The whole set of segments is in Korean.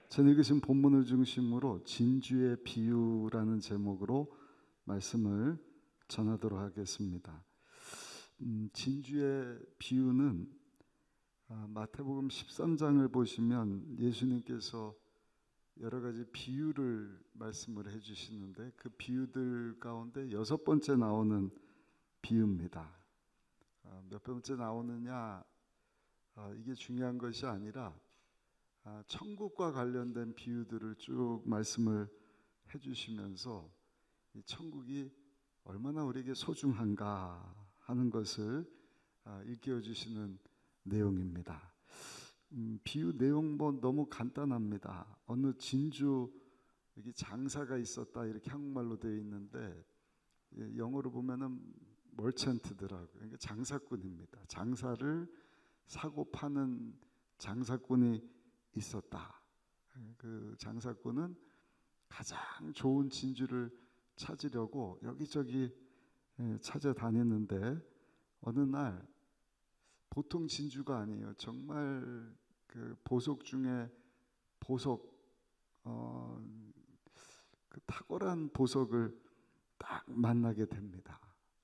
전 읽으신 본문을 중심으로 진주의 비유라는 제목으로 말씀을 전하도록 하겠습니다. 진주의 비유는 마태복음 13장을 보시면 예수님께서 여러 가지 비유를 말씀을 해주시는데 그 비유들 가운데 6번째 나오는 비유입니다. 몇 번째 나오느냐 이게 중요한 것이 아니라 천국과 관련된 비유들을 쭉 말씀을 해주시면서 이 천국이 얼마나 우리에게 소중한가 하는 것을 일깨워 주시는 내용입니다. 비유 내용 너무 간단합니다. 어느 진주 여기 장사가 있었다 이렇게 한국말로 되어 있는데 영어로 보면은 멀찬트더라고요. 그러니까 장사꾼입니다. 장사를 사고 파는 장사꾼이 있었다. 그 장사꾼은 가장 좋은 진주를 찾으려고 여기저기 찾아다녔는데 어느 날 보통 진주가 아니에요. 정말 그 보석 중에 보석, 그 탁월한 보석을 딱 만나게 됩니다.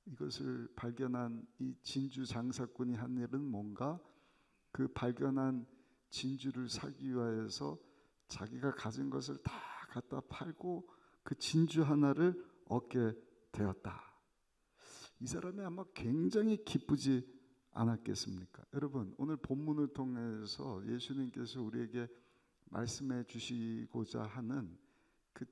이것을 발견한 이 진주 장사꾼이 한 일은 뭔가 그 발견한 진주를 사기 위해서 자기가 가진 것을 다 갖다 팔고 그 진주 하나를 얻게 되었다. 이 사람이 아마 굉장히 기쁘지 않았겠습니까? 여러분, 오늘 본문을 통해서 예수님께서 우리에게 말씀해 주시고자 하는 그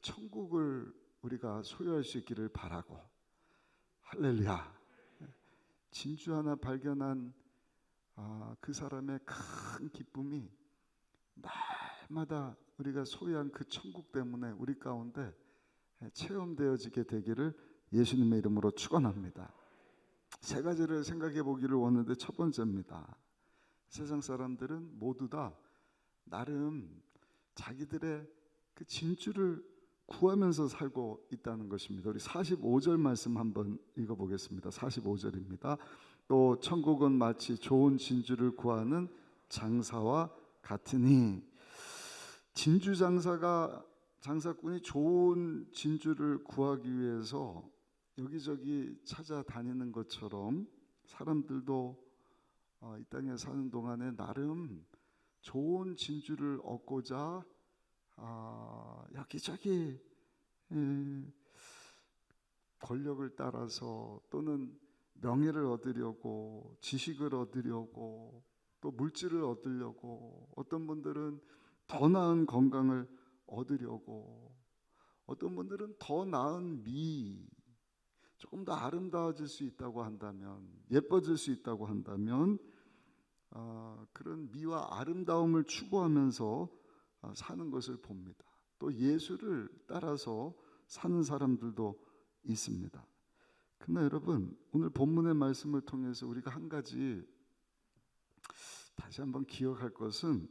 천국을 우리가 소유할 수 있기를 바라고, 할렐루야. 진주 하나 발견한 그 사람의 큰 기쁨이 날마다 우리가 소유한 그 천국 때문에 우리 가운데 체험되어지게 되기를 예수님의 이름으로 축원합니다. 세 가지를 생각해 보기를 원하는데 첫 번째입니다. 세상 사람들은 모두 다 나름 자기들의 그 진주를 구하면서 살고 있다는 것입니다. 우리 45절 말씀 한번 읽어보겠습니다. 45절입니다. 또 천국은 마치 좋은 진주를 구하는 장사와 같으니, 진주 장사꾼이 좋은 진주를 구하기 위해서 여기저기 찾아다니는 것처럼 사람들도 이 땅에 사는 동안에 나름 좋은 진주를 얻고자 여기저기 권력을 따라서 또는 명예를 얻으려고, 지식을 얻으려고, 또 물질을 얻으려고, 어떤 분들은 더 나은 건강을 얻으려고, 어떤 분들은 더 나은 조금 더 아름다워질 수 있다고 한다면, 예뻐질 수 있다고 한다면 그런 미와 아름다움을 추구하면서 사는 것을 봅니다. 또 예수를 따라서 사는 사람들도 있습니다. 그러나 여러분, 오늘 본문의 말씀을 통해서 우리가 한 가지 다시 한번 기억할 것은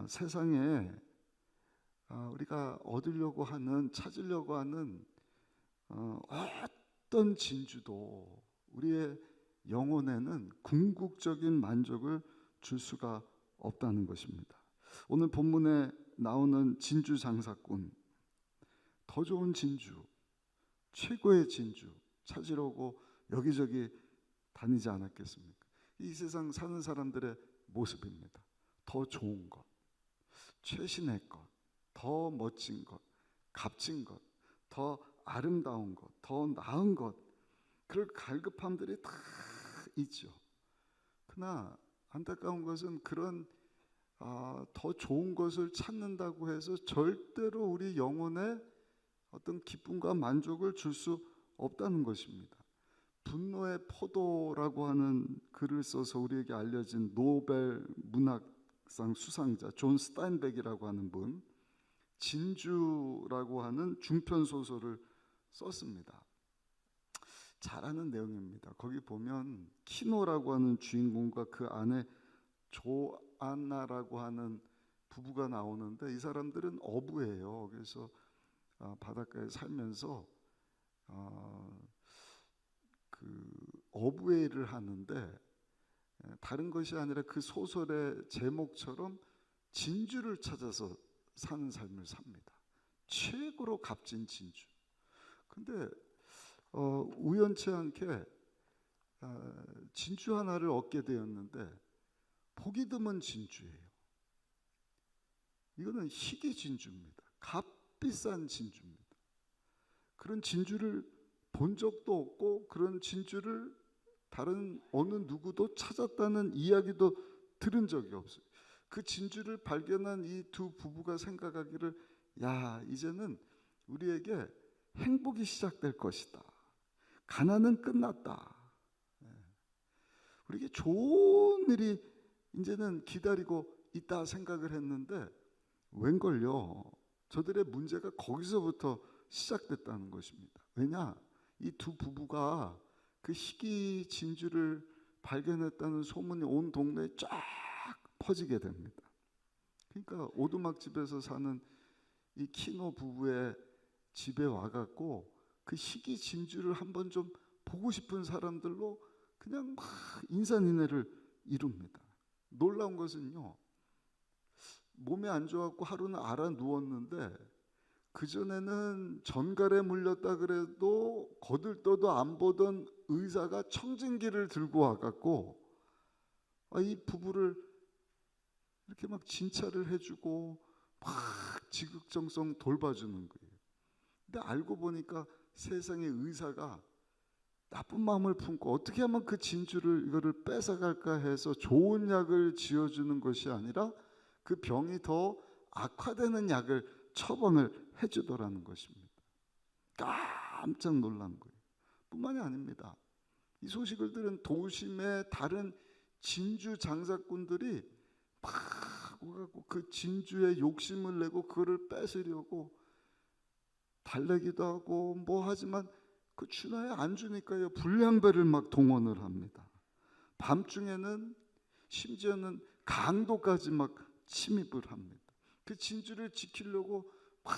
세상에 우리가 얻으려고 하는, 찾으려고 하는 어떤 진주도 우리의 영혼에는 궁극적인 만족을 줄 수가 없다는 것입니다. 오늘 본문에 나오는 진주 장사꾼, 더 좋은 진주, 최고의 진주 찾으려고 여기저기 다니지 않았겠습니까? 이 세상 사는 사람들의 모습입니다. 더 좋은 것, 최신의 것, 더 멋진 것, 값진 것, 더 아름다운 것, 더 나은 것, 그럴 갈급함들이 다 있죠. 그러나 안타까운 것은 그런 더 좋은 것을 찾는다고 해서 절대로 우리 영혼에 어떤 기쁨과 만족을 줄 수 없다는 것입니다. 분노의 포도라고 하는 글을 써서 우리에게 알려진 노벨 문학상 수상자 존 스타인백이라고 하는 분, 진주라고 하는 중편 소설을 썼습니다. 잘 아는 내용입니다. 거기 보면 키노라고 하는 주인공과 그 아내 조안나라고 하는 부부가 나오는데, 이 사람들은 어부예요. 그래서 바닷가에 살면서 그 어부의 일을 하는데 다른 것이 아니라 그 소설의 제목처럼 진주를 찾아서 사는 삶을 삽니다. 최고로 값진 진주. 근데 우연치 않게 진주 하나를 얻게 되었는데 보기 드문 진주예요. 이거는 희귀 진주입니다. 값비싼 진주입니다. 그런 진주를 본 적도 없고 그런 진주를 다른 어느 누구도 찾았다는 이야기도 들은 적이 없어요. 그 진주를 발견한 이 두 부부가 생각하기를, 야, 이제는 우리에게 행복이 시작될 것이다. 가난은 끝났다. 우리에게 좋은 일이 이제는 기다리고 있다 생각을 했는데 웬걸요, 저들의 문제가 거기서부터 시작됐다는 것입니다. 왜냐, 이 두 부부가 그 희귀 진주를 발견했다는 소문이 온 동네에 쫙 퍼지게 됩니다. 그러니까 오두막집에서 사는 이 키노 부부의 집에 와갖고 그 희귀 진주를 한번 좀 보고 싶은 사람들로 그냥 막 인산인해를 이룹니다. 놀라운 것은요, 몸이 안 좋았고 하루는 알아 누웠는데 그전에는 전갈에 물렸다 그래도 거들떠도 안 보던 의사가 청진기를 들고 와갖고 이 부부를 이렇게 막 진찰을 해주고 막 지극정성 돌봐주는 거예요. 근데 알고 보니까 세상의 의사가 나쁜 마음을 품고 어떻게 하면 그 진주를 이거를 뺏어갈까 해서 좋은 약을 지어주는 것이 아니라 그 병이 더 악화되는 약을 처방을 해주더라는 것입니다. 깜짝 놀란 거예요. 뿐만이 아닙니다. 이 소식을 들은 도심의 다른 진주 장사꾼들이 막 오가고 그 진주에 욕심을 내고 그거를 뺏으려고 달래기도 하고 뭐 하지만 그 주나에 안 주니까요, 불량배를 막 동원을 합니다. 밤중에는 심지어는 강도까지 막 침입을 합니다. 그 진주를 지키려고 막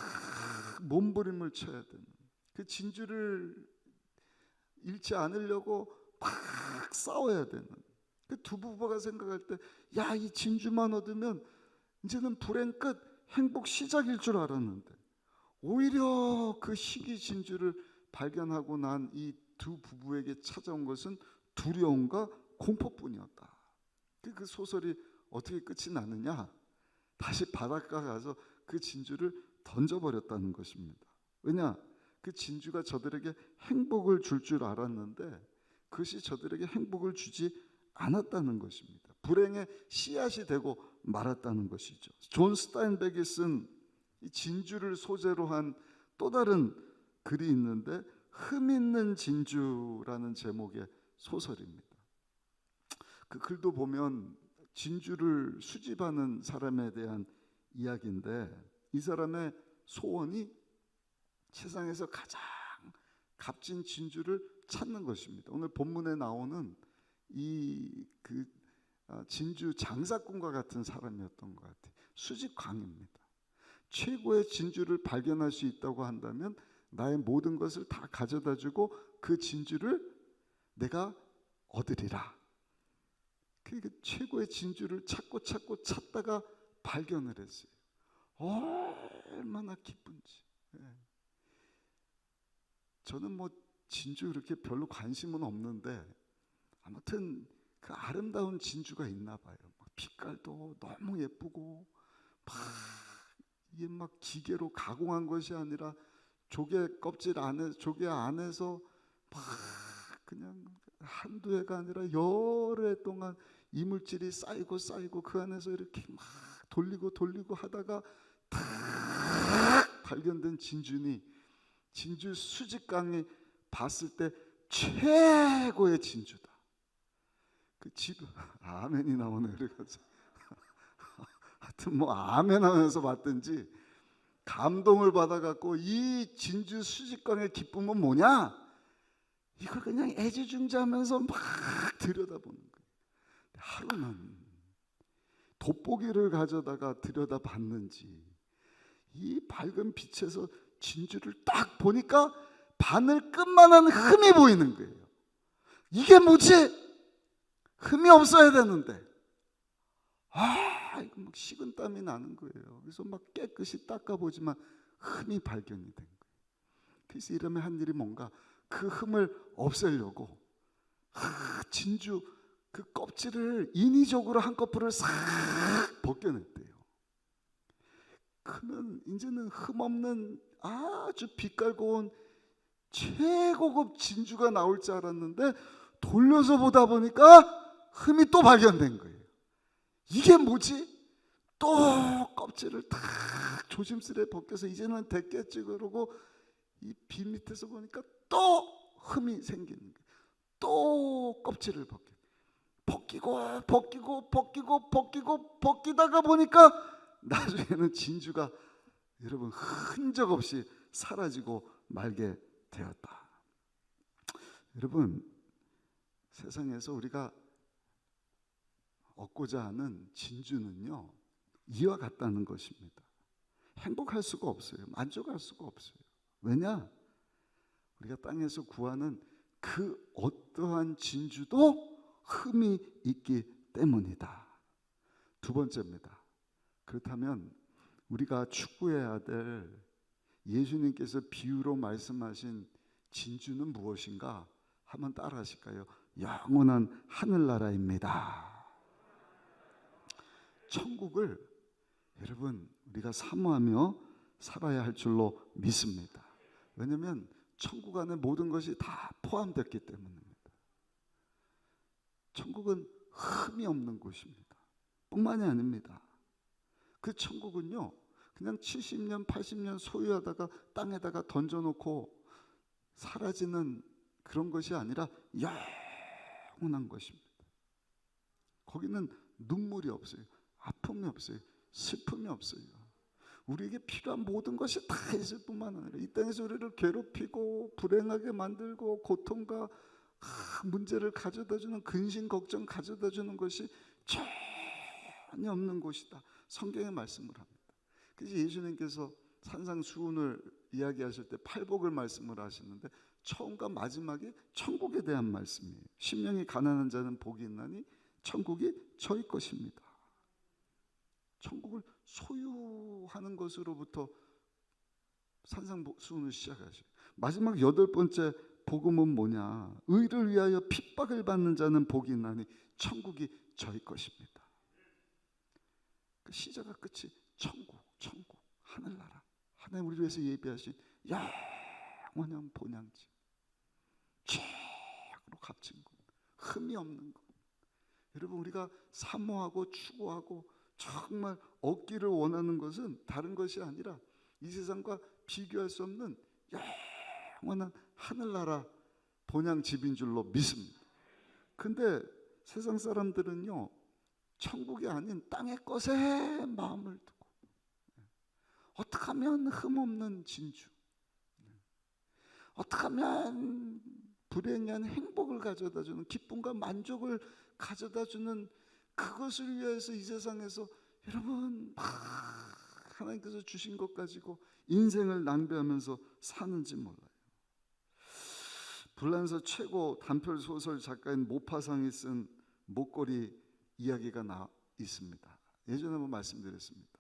몸부림을 쳐야 되는, 그 진주를 잃지 않으려고 막 싸워야 되는 그 두 부부가 생각할 때, 야, 이 진주만 얻으면 이제는 불행 끝, 행복 시작일 줄 알았는데 오히려 그 희귀 진주를 발견하고 난 이 두 부부에게 찾아온 것은 두려움과 공포뿐이었다. 그 소설이 어떻게 끝이 나느냐, 다시 바닷가 가서 그 진주를 던져버렸다는 것입니다. 왜냐, 그 진주가 저들에게 행복을 줄 줄 알았는데 그것이 저들에게 행복을 주지 않았다는 것입니다. 불행의 씨앗이 되고 말았다는 것이죠. 존 스타인백이 쓴 이 진주를 소재로 한 또 다른 글이 있는데 흠 있는 진주라는 제목의 소설입니다. 그 글도 보면 진주를 수집하는 사람에 대한 이야기인데 이 사람의 소원이 세상에서 가장 값진 진주를 찾는 것입니다. 오늘 본문에 나오는 진주 장사꾼과 같은 사람이었던 것 같아요. 수집광입니다. 최고의 진주를 발견할 수 있다고 한다면 나의 모든 것을 다 가져다 주고 그 진주를 내가 얻으리라. 그 최고의 진주를 찾다가 발견을 했어요. 얼마나 기쁜지. 저는 뭐 진주 그렇게 별로 관심은 없는데 아무튼 그 아름다운 진주가 있나 봐요. 빛깔도 너무 예쁘고 이게 막 기계로 가공한 것이 아니라 조개 껍질 안에, 조개 안에서 막 그냥 한두 해가 아니라 여러 해 동안 이물질이 쌓이고 그 안에서 이렇게 막 돌리고 하다가 탁 발견된 진주니 진주 수집강이 봤을 때 최고의 진주다. 그 집 아멘이 나오네. 그래가지고 하여튼 뭐 아멘 하면서 봤든지 감동을 받아갖고 이 진주 수집강의 기쁨은 뭐냐? 이걸 그냥 애지중지하면서 막 들여다보는 거예요. 하루는 돋보기를 가져다가 들여다봤는지 이 밝은 빛에서 진주를 딱 보니까 바늘 끝만한 흠이 보이는 거예요. 이게 뭐지? 흠이 없어야 되는데 이거 막 식은땀이 나는 거예요. 그래서 막 깨끗이 닦아보지만 흠이 발견이 된 거예요. 그래서 이러면 한 일이 뭔가 그 흠을 없애려고 진주 그 껍질을 인위적으로 한꺼풀을 싹 벗겨냈대요. 그러면 이제는 흠 없는 아주 빛깔 고운 최고급 진주가 나올 줄 알았는데 돌려서 보다 보니까 흠이 또 발견된 거예요. 이게 뭐지? 또 껍질을 탁 조심스레 벗겨서 이제는 됐겠지 그러고 이 빛 밑에서 보니까 또 흠이 생기는 거예요. 또 껍질을 벗기다가 보니까 나중에는 진주가 여러분 흔적 없이 사라지고 말게 되었다. 여러분, 세상에서 우리가 얻고자 하는 진주는요, 이와 같다는 것입니다. 행복할 수가 없어요. 만족할 수가 없어요. 왜냐? 우리가 땅에서 구하는 그 어떠한 진주도 흠이 있기 때문이다. 두 번째입니다. 그렇다면 우리가 추구해야 될 예수님께서 비유로 말씀하신 진주는 무엇인가? 한번 따라 하실까요? 영원한 하늘나라입니다. 천국을 여러분 우리가 사모하며 살아야 할 줄로 믿습니다. 왜냐하면 천국 안에 모든 것이 다 포함됐기 때문입니다. 천국은 흠이 없는 곳입니다. 뿐만이 아닙니다. 그 천국은요 그냥 70년 80년 소유하다가 땅에다가 던져놓고 사라지는 그런 것이 아니라 영원한 것입니다. 거기는 눈물이 없어요. 아픔이 없어요. 슬픔이 없어요. 우리에게 필요한 모든 것이 다 있을 뿐만 아니라 이 땅에서 우리를 괴롭히고 불행하게 만들고 고통과 문제를 가져다주는 근심 걱정 가져다주는 것이 전혀 없는 곳이다. 성경의 말씀을 합니다. 그래서 예수님께서 산상수훈을 이야기하실 때 팔복을 말씀을 하시는데 처음과 마지막이 천국에 대한 말씀이에요. 심령이 가난한 자는 복이 있나니 천국이 저희 것입니다. 천국을 소유하는 것으로부터 산상수훈을 시작하셔요. 마지막 8번째 복음은 뭐냐? 의를 위하여 핍박을 받는 자는 복이 있나니 천국이 저희 것입니다. 그 시작과 끝이 천국, 하늘나라, 하나님 우리를 위해서 예비하신 영원한 본향지, 최고로 값진 것, 흠이 없는 것. 여러분 우리가 사모하고 추구하고 정말 얻기를 원하는 것은 다른 것이 아니라 이 세상과 비교할 수 없는 영원한 하늘나라 본향집인 줄로 믿습니다. 근데 세상 사람들은요 천국이 아닌 땅의 것에 마음을 두고 어떻게 하면 흠없는 진주, 어떻게 하면 불행이 아닌 행복을 가져다주는 기쁨과 만족을 가져다주는 그것을 위해서 이 세상에서 여러분 하나님께서 주신 것 가지고 인생을 낭비하면서 사는지 몰라요. 불란서 최고 단편 소설 작가인 모파상이 쓴 목걸이 이야기가 있습니다. 예전에 한번 말씀드렸습니다.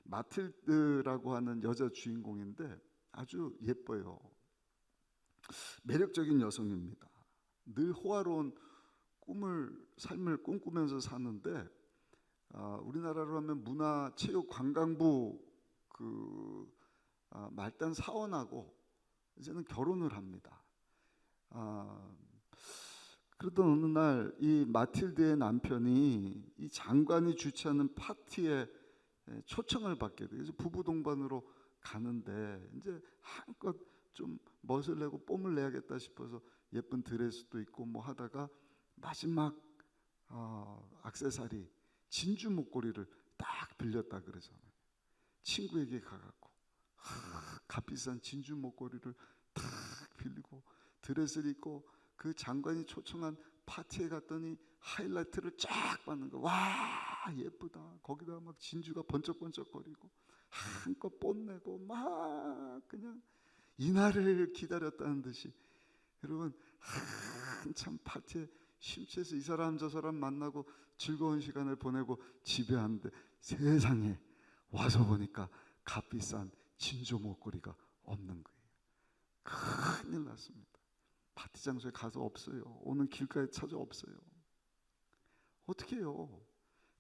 마틸드라고 하는 여자 주인공인데 아주 예뻐요. 매력적인 여성입니다. 늘 호화로운 삶을 꿈꾸면서 사는데 우리나라로 하면 문화체육관광부 말단 사원하고 이제는 결혼을 합니다. 그러던 어느 날 이 마틸드의 남편이 이 장관이 주최하는 파티에 초청을 받게 돼요. 그래서 부부 동반으로 가는데 이제 한껏 좀 멋을 내고 뽐을 내야겠다 싶어서 예쁜 드레스도 입고 뭐 하다가 마지막 액세서리 진주 목걸이를 딱 빌렸다 그러잖아요. 친구에게 가갖고 값비싼 진주 목걸이를 딱 빌리고 드레스를 입고 그 장관이 초청한 파티에 갔더니 하이라이트를 쫙 받는 거. 와 예쁘다. 거기다가 막 진주가 번쩍번쩍거리고 한껏 뽐내고 막 그냥 이날을 기다렸다는 듯이 여러분 한참 파티에 심취해서 이 사람 저 사람 만나고 즐거운 시간을 보내고 집에 왔는데 세상에 와서 보니까 값비싼 진주 목걸이가 없는 거예요. 큰일 났습니다. 파티 장소에 가서 없어요. 오는 길가에 찾아 없어요. 어떻게 해요?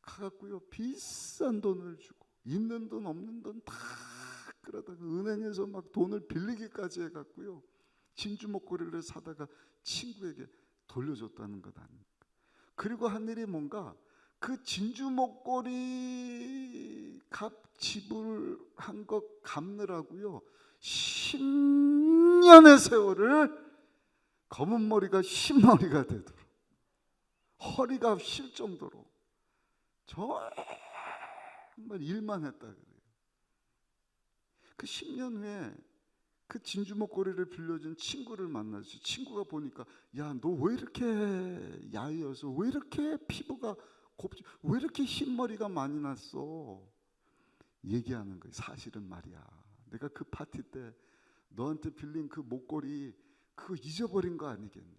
가갖고요 비싼 돈을 주고 있는 돈 없는 돈 다 끌어다가 은행에서 막 돈을 빌리기까지 해갖고요 진주 목걸이를 사다가 친구에게 돌려줬다는 것 아닙니까? 그리고 한 일이 뭔가 그 진주 목걸이 값 지불한 것 갚느라고요 10년의 세월을 검은 머리가 흰 머리가 되도록 허리가 쉴 정도로 정말 일만 했다 그래요. 그 10년 후에 그 진주 목걸이를 빌려준 친구를 만났어요. 친구가 보니까 야, 너 왜 이렇게 야위어서 왜 이렇게 피부가 곱지 왜 이렇게 흰머리가 많이 났어? 얘기하는 거예요. 사실은 말이야, 내가 그 파티 때 너한테 빌린 그 목걸이 그거 잊어버린 거 아니겠니?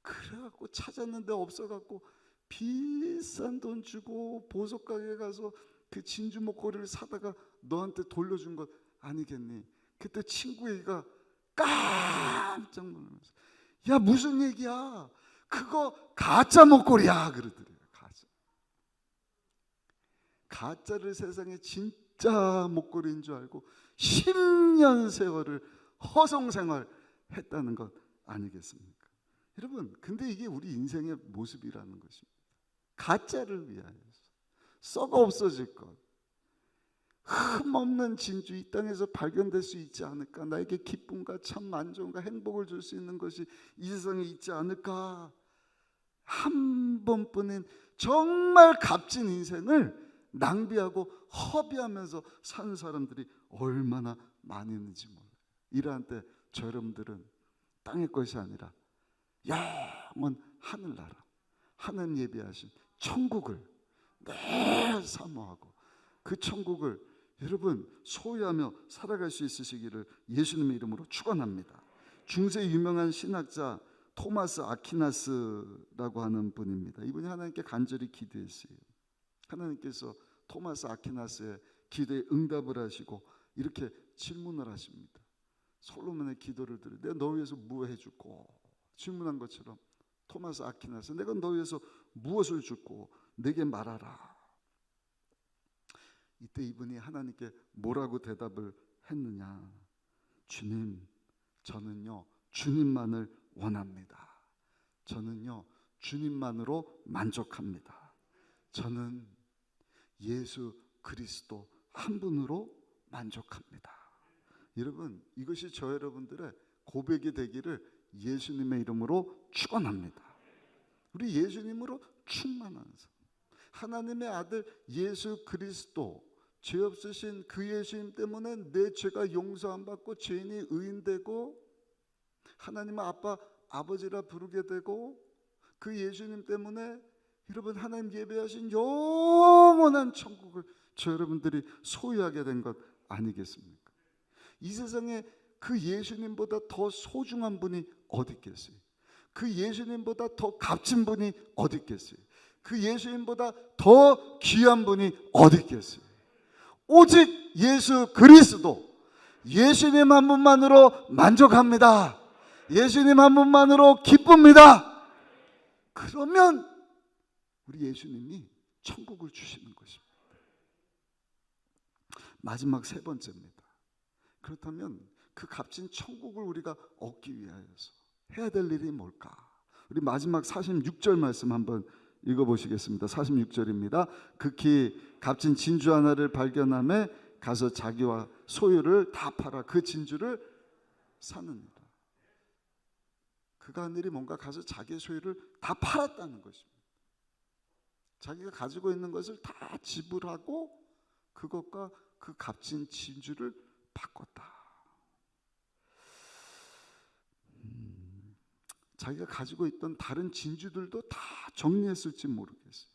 그래갖고 찾았는데 없어갖고 비싼 돈 주고 보석 가게에 가서 그 진주 목걸이를 사다가 너한테 돌려준 것 아니겠니? 그때 친구 얘기가 깜짝 놀라면서 야, 무슨 얘기야? 그거 가짜 목걸이야 그러더래요. 가짜를 세상에 진짜 목걸이인 줄 알고 10년 세월을 허송생활 했다는 것 아니겠습니까? 여러분, 근데 이게 우리 인생의 모습이라는 것입니다. 가짜를 위하여서 썩어 없어질 것, 흠없는 진주, 이 땅에서 발견될 수 있지 않을까? 나에게 기쁨과 참 만족과 행복을 줄 수 있는 것이 이 세상에 있지 않을까? 한 번뿐인 정말 값진 인생을 낭비하고 허비하면서 사는 사람들이 얼마나 많이 있는지 몰라요. 이러한 때 저 여러분들은 땅의 것이 아니라 영원 하늘나라, 하나님 예비하신 천국을 늘 사모하고 그 천국을 여러분 소유하며 살아갈 수 있으시기를 예수님의 이름으로 축원합니다. 중세 유명한 신학자 토마스 아퀴나스라고 하는 분입니다. 이분이 하나님께 간절히 기도했어요. 하나님께서 토마스 아퀴나스의 기도에 응답을 하시고 이렇게 질문을 하십니다. 솔로몬의 기도를 들으 내가 너 위해서 무엇 해줄고? 질문한 것처럼 토마스 아퀴나스, 내가 너 위해서 무엇을 줄고 내게 말하라. 이때 이분이 하나님께 뭐라고 대답을 했느냐? 주님, 저는요 주님만을 원합니다. 저는요 주님만으로 만족합니다. 저는 예수 그리스도 한 분으로 만족합니다. 여러분, 이것이 저 여러분들의 고백이 되기를 예수님의 이름으로 축원합니다. 우리 예수님으로 충만한 삶, 하나님의 아들 예수 그리스도, 죄 없으신 그 예수님 때문에 내 죄가 용서 안 받고 죄인이 의인되고 하나님의 아빠 아버지라 부르게 되고 그 예수님 때문에 여러분 하나님 예배하신 영원한 천국을 저 여러분들이 소유하게 된 것 아니겠습니까? 이 세상에 그 예수님보다 더 소중한 분이 어디 있겠어요? 그 예수님보다 더 값진 분이 어디 있겠어요? 그 예수님보다 더 귀한 분이 어디 있겠어요? 오직 예수 그리스도, 예수님 한 분만으로 만족합니다. 예수님 한 분만으로 기쁩니다. 그러면 우리 예수님이 천국을 주시는 것입니다. 마지막 세 번째입니다. 그렇다면 그 값진 천국을 우리가 얻기 위하여서 해야 될 일이 뭘까? 우리 마지막 46절 말씀 한번 읽어보시겠습니다. 46절입니다. 극히 값진 진주 하나를 발견함에 가서 자기와 소유를 다 팔아 그 진주를 사느니라. 그가 한 일이 뭔가 가서 자기의 소유를 다 팔았다는 것입니다. 자기가 가지고 있는 것을 다 지불하고 그것과 그 값진 진주를 바꿨다. 자기가 가지고 있던 다른 진주들도 다 정리했을지 모르겠어요.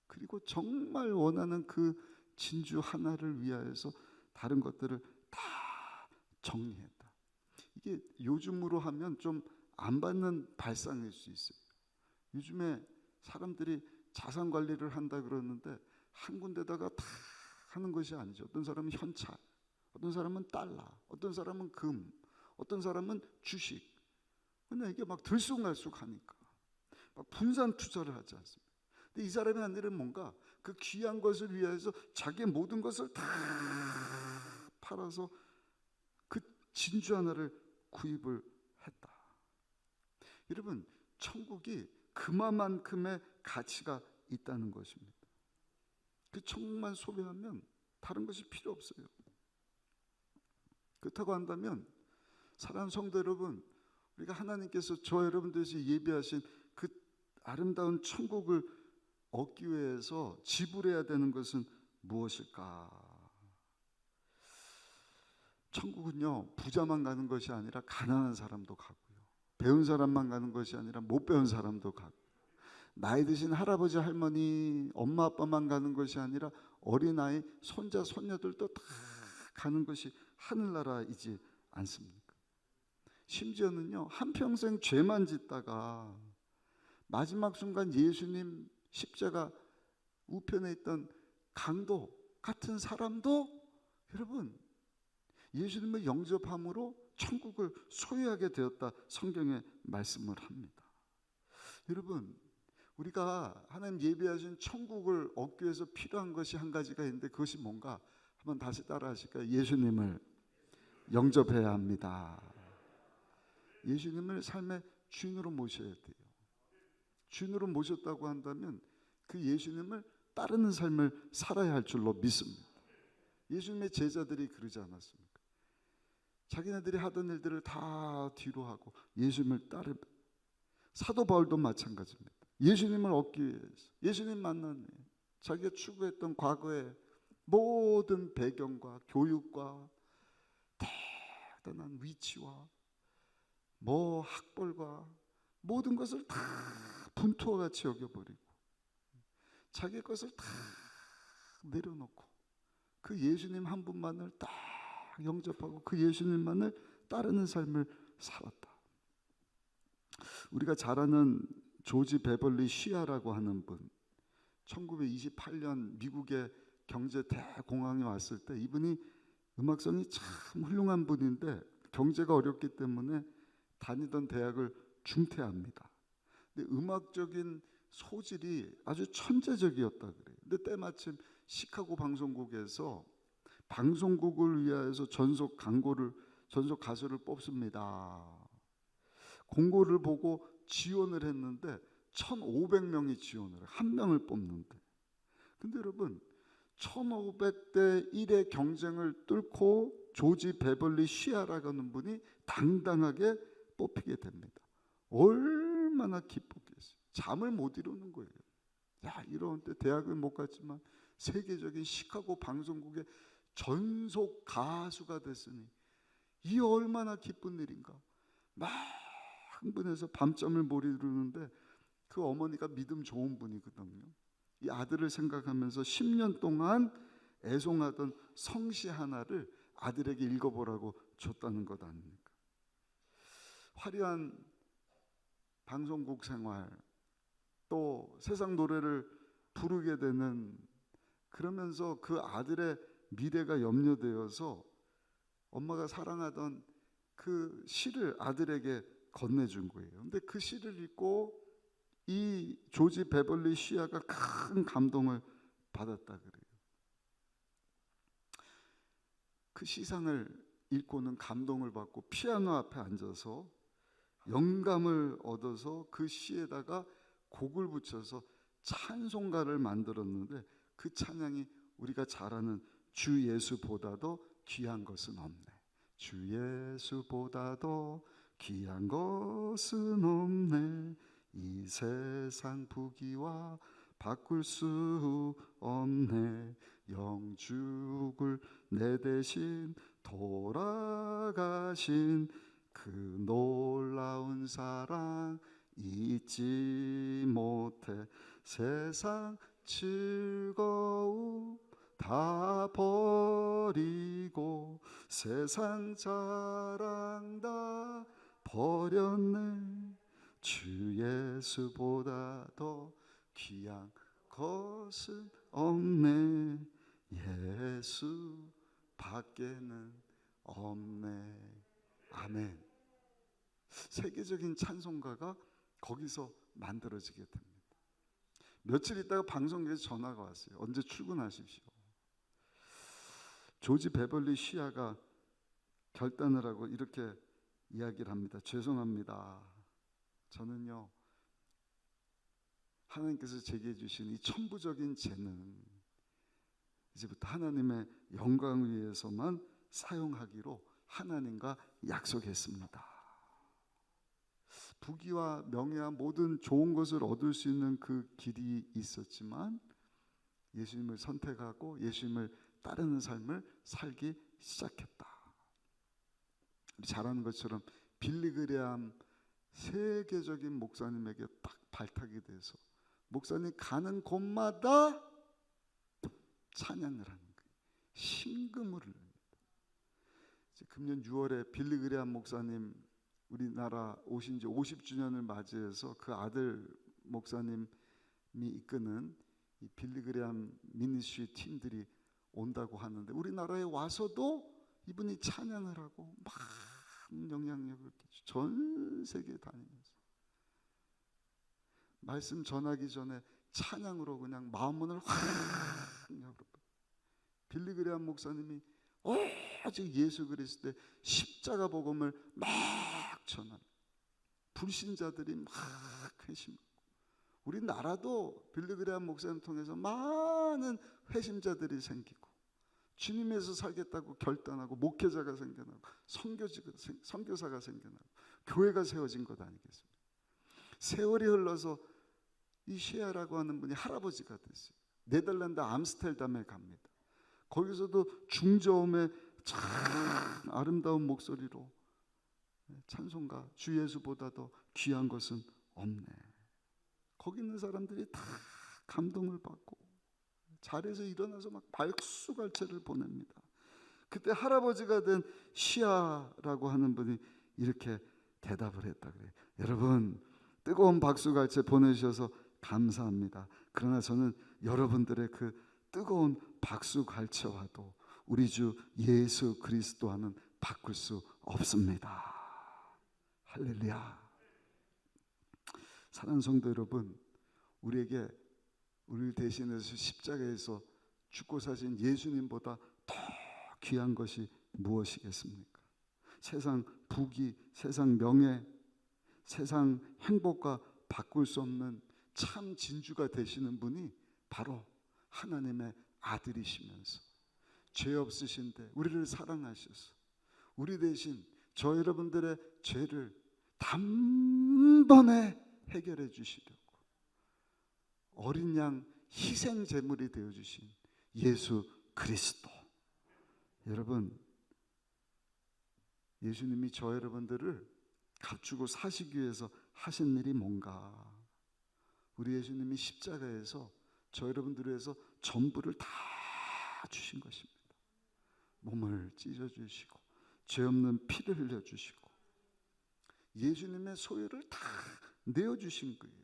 그리고 정말 원하는 그 진주 하나를 위하여서 다른 것들을 다 정리했다. 이게 요즘으로 하면 좀 안 받는 발상일 수 있어요. 요즘에 사람들이 자산 관리를 한다 그러는데 한 군데다가 다 하는 것이 아니죠. 어떤 사람은 현찰, 어떤 사람은 달러, 어떤 사람은 금, 어떤 사람은 주식. 근데 이게 막 들쑥날쑥하니까 막 분산 투자를 하지 않습니까? 근데 이 사람이 한 일은 뭔가 그 귀한 것을 위해서 자기의 모든 것을 다 팔아서 그 진주 하나를 구입을 했다. 여러분, 천국이 그만큼의 가치가 있다는 것입니다. 그 천국만 소비하면 다른 것이 필요 없어요. 그렇다고 한다면 사랑하는 성도 여러분, 우리가 하나님께서 저 여러분들에서 예비하신 그 아름다운 천국을 얻기 위해서 지불해야 되는 것은 무엇일까? 천국은요, 부자만 가는 것이 아니라 가난한 사람도 가고요, 배운 사람만 가는 것이 아니라 못 배운 사람도 가고, 나이 드신 할아버지 할머니 엄마 아빠만 가는 것이 아니라 어린아이 손자 손녀들도 다 가는 것이 하늘나라이지 않습니까? 심지어는요, 한평생 죄만 짓다가 마지막 순간 예수님 십자가 우편에 있던 강도 같은 사람도 여러분 예수님을 영접함으로 천국을 소유하게 되었다, 성경에 말씀을 합니다. 여러분, 우리가 하나님 예비하신 천국을 얻기 위해서 필요한 것이 한 가지가 있는데 그것이 뭔가? 한번 다시 따라 하실까요? 예수님을 영접해야 합니다. 예수님을 삶의 주인으로 모셔야 돼요. 주인으로 모셨다고 한다면 그 예수님을 따르는 삶을 살아야 할 줄로 믿습니다. 예수님의 제자들이 그러지 않았습니까? 자기네들이 하던 일들을 다 뒤로 하고 예수님을 따르. 사도 바울도 마찬가지입니다. 예수님을 얻기 위해서, 예수님 만나는 자기가 추구했던 과거의 모든 배경과 교육과 대단한 위치와 학벌과 모든 것을 다 분투와 같이 여겨버리고 자기 것을 다 내려놓고 그 예수님 한 분만을 딱 영접하고 그 예수님만을 따르는 삶을 살았다. 우리가 잘 아는 조지 베벌리 쉬아라고 하는 분, 1928년 미국의 경제 대공황이 왔을 때 이분이 음악성이 참 훌륭한 분인데 경제가 어렵기 때문에 다니던 대학을 중퇴합니다. 근데 음악적인 소질이 아주 천재적이었다 그래요. 근데 때마침 시카고 방송국에서 방송국을 위하여서 전속 가수를 뽑습니다. 공고를 보고 지원을 했는데 1,500명이 지원을 해요. 한 명을 뽑는데. 근데 여러분 1,500대 1의 경쟁을 뚫고 조지 베벌리 쉬아라고 하는 분이 당당하게 뽑히게 됩니다. 얼마나 기뻤겠어요. 잠을 못 이루는 거예요. 야, 이런 때 대학을 못 갔지만 세계적인 시카고 방송국의 전속 가수가 됐으니 이 얼마나 기쁜 일인가. 막 흥분해서 밤잠을 못 이루는데 그 어머니가 믿음 좋은 분이거든요. 이 아들을 생각하면서 10년 동안 애송하던 성시 하나를 아들에게 읽어보라고 줬다는 것 아닙니까? 화려한 방송국 생활, 또 세상 노래를 부르게 되는, 그러면서 그 아들의 미래가 염려되어서 엄마가 사랑하던 그 시를 아들에게 건네준 거예요. 근데 그 시를 읽고 이 조지 베벌리 쉬아가 큰 감동을 받았다 그래요. 그 시상을 읽고는 감동을 받고 피아노 앞에 앉아서 영감을 얻어서 그 시에다가 곡을 붙여서 찬송가를 만들었는데 그 찬양이 우리가 잘 아는 주 예수보다도 귀한 것은 없네. 주 예수보다도 귀한 것은 없네. 이 세상 부귀와 바꿀 수 없네. 영죽을 내 대신 돌아가신 그 놀라운 사랑 잊지 못해. 세상 즐거움 다 버리고 세상 자랑 다 버렸네. 주 예수보다 더 귀한 것은 없네. 예수 밖에는 없네. 아멘. 세계적인 찬송가가 거기서 만들어지게 됩니다. 며칠 있다가 방송국에서 전화가 왔어요. 언제 출근하십시오. 조지 베벌리 시아가 결단을 하고 이렇게 이야기를 합니다. 죄송합니다. 저는요, 하나님께서 제게 주신 이 천부적인 재능, 이제부터 하나님의 영광을 위해서만 사용하기로 하나님과 약속했습니다. 부귀와 명예와 모든 좋은 것을 얻을 수 있는 그 길이 있었지만 예수님을 선택하고 예수님을 따르는 삶을 살기 시작했다. 잘 아는 것처럼 빌리 그레함 세계적인 목사님에게 딱 발탁이 돼서 목사님 가는 곳마다 찬양을 하는 거예요. 심금을 흘립니다. 금년 6월에 빌리 그레함 목사님 우리나라 오신 지 50주년을 맞이해서 그 아들 목사님이 이끄는 이 빌리 그레함 미니스트리 팀들이 온다고 하는데 우리나라에 와서도 이분이 찬양을 하고 많은 영향력을 끼치고 전 세계에 다니면서 말씀 전하기 전에 찬양으로 그냥 마음문을 확 열어버려요. 빌리 그레함 목사님이 오직 예수 그리스도의 십자가 복음을 막 전합니다. 불신자들이 막 회심하고 우리나라도 빌리 그레함 목사님 통해서 많은 회심자들이 생기고 주님에서 살겠다고 결단하고 목회자가 생겨나고 선교사가 생겨나고 교회가 세워진 것 아니겠습니까? 세월이 흘러서 이 시아라고 하는 분이 할아버지가 됐어요. 네덜란드 암스테르담에 갑니다. 거기서도 중저음의 참 아름다운 목소리로 찬송가 주 예수보다 더 귀한 것은 없네. 거기 있는 사람들이 다 감동을 받고 자리에서 일어나서 막 박수갈채를 보냅니다. 그때 할아버지가 된 시아라고 하는 분이 이렇게 대답을 했다 그래요. 여러분 뜨거운 박수갈채 보내주셔서 감사합니다. 그러나 저는 여러분들의 그 뜨거운 박수갈채와도 우리 주 예수 그리스도와는 바꿀 수 없습니다. 할렐루야. 사랑하는 성도 여러분, 우리에게 우리를 대신해서 십자가에서 죽고 사신 예수님보다 더 귀한 것이 무엇이겠습니까? 세상 부귀, 세상 명예, 세상 행복과 바꿀 수 없는 참 진주가 되시는 분이 바로 하나님의 아들이시면서 죄 없으신데 우리를 사랑하셔서 우리 대신 저 여러분들의 죄를 단번에 해결해 주시려고 어린 양 희생 제물이 되어 주신 예수 그리스도. 여러분, 예수님이 저 여러분들을 값주고 사시기 위해서 하신 일이 뭔가? 우리 예수님이 십자가에서 저 여러분들을 위해서 전부를 다 주신 것입니다. 몸을 찢어주시고 죄 없는 피를 흘려주시고 예수님의 소유를 다 내어주신 거예요.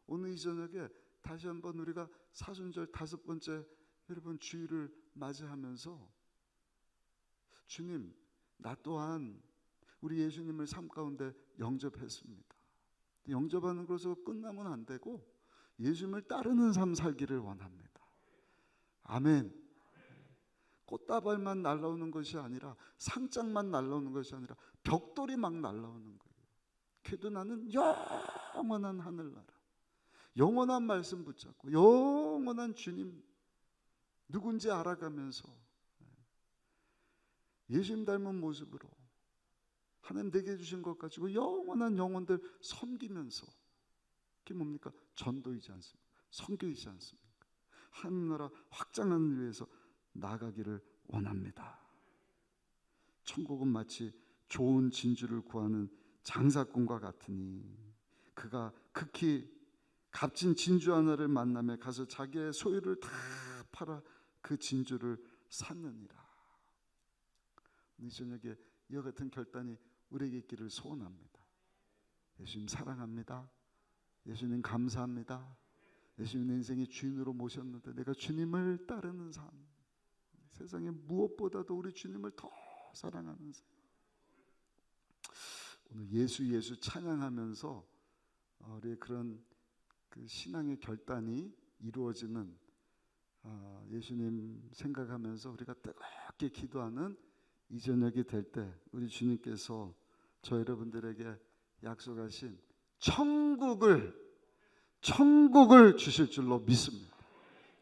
오늘 이 저녁에 다시 한번 우리가 사순절 5번째 여러분 주일을 맞이하면서 주님, 나 또한 우리 예수님을 삶 가운데 영접했습니다. 영접하는 것으로 끝나면 안 되고 예수님을 따르는 삶 살기를 원합니다. 아멘. 꽃다발만 날라오는 것이 아니라 상장만 날라오는 것이 아니라 벽돌이 막 날라오는 거예요. 그래도 나는 영원한 하늘나라, 영원한 말씀 붙잡고 영원한 주님 누군지 알아가면서 예수님 닮은 모습으로 하나님 내게 주신 것 가지고 영원한 영혼들 섬기면서 그게 뭡니까? 전도이지 않습니까? 선교이지 않습니까? 하늘나라 확장하는 위해서 나가기를 원합니다. 천국은 마치 좋은 진주를 구하는 장사꾼과 같으니 그가 극히 값진 진주 하나를 만나며 가서 자기의 소유를 다 팔아 그 진주를 샀느니라. 이 저녁에 이와 같은 결단이 우리에게 있기를 소원합니다. 예수님 사랑합니다. 예수님 감사합니다. 예수님 내 인생의 주인으로 모셨는데 내가 주님을 따르는 삶, 세상에 무엇보다도 우리 주님을 더 사랑하는 삶. 오늘 예수 찬양하면서 우리의 그런 그 신앙의 결단이 이루어지는, 예수님 생각하면서 우리가 뜨겁게 기도하는 이 저녁이 될 때 우리 주님께서 저 여러분들에게 약속하신 천국을 주실 줄로 믿습니다.